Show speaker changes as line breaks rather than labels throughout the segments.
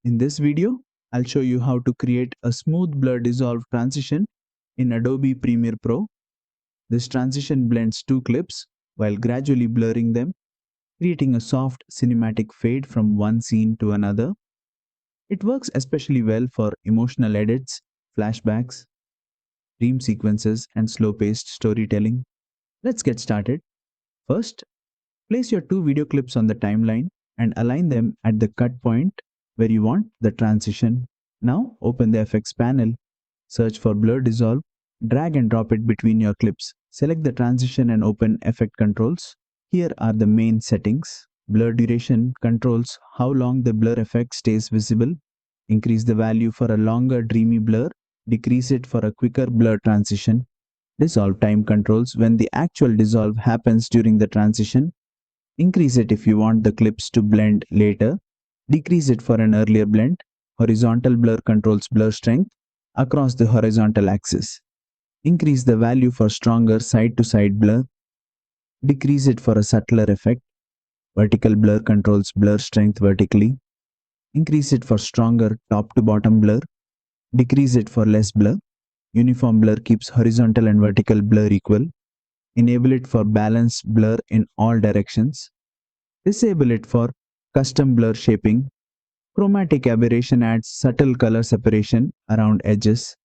In this video, I'll show you how to create a smooth blur dissolve transition in Adobe Premiere Pro. This transition blends two clips while gradually blurring them, creating a soft cinematic fade from one scene to another. It works especially well for emotional edits, flashbacks, dream sequences, and slow-paced storytelling. Let's get started. First, place your two video clips on the timeline and align them at the cut point where you want the transition. Now open the effects panel, search for blur dissolve, drag and drop it between your clips. Select the transition and open effect controls. Here are the main settings. Blur duration controls how long the blur effect stays visible. Increase the value for a longer dreamy blur, decrease it for a quicker blur transition. Dissolve time controls when the actual dissolve happens during the transition. Increase it if you want the clips to blend later. Decrease it for an earlier blend. Horizontal blur controls blur strength across the horizontal axis. Increase the value for stronger side-to-side blur. Decrease it for a subtler effect. Vertical blur controls blur strength vertically. Increase it for stronger top-to-bottom blur. Decrease it for less blur. Uniform blur keeps horizontal and vertical blur equal. Enable it for balanced blur in all directions. Disable it for custom blur shaping. Chromatic aberration adds subtle color separation around edges.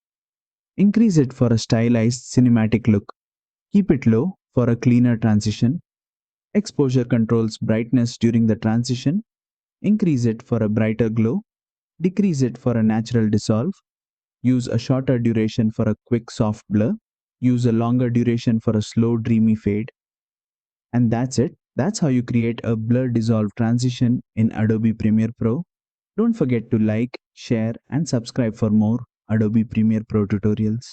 Increase it for a stylized cinematic look. Keep it low for a cleaner transition. Exposure controls brightness during the transition. Increase it for a brighter glow. Decrease it for a natural dissolve. Use a shorter duration for a quick soft blur. Use a longer duration for a slow dreamy fade. And that's it. That's how you create a blur dissolve transition in Adobe Premiere Pro. Don't forget to like, share, and subscribe for more Adobe Premiere Pro tutorials.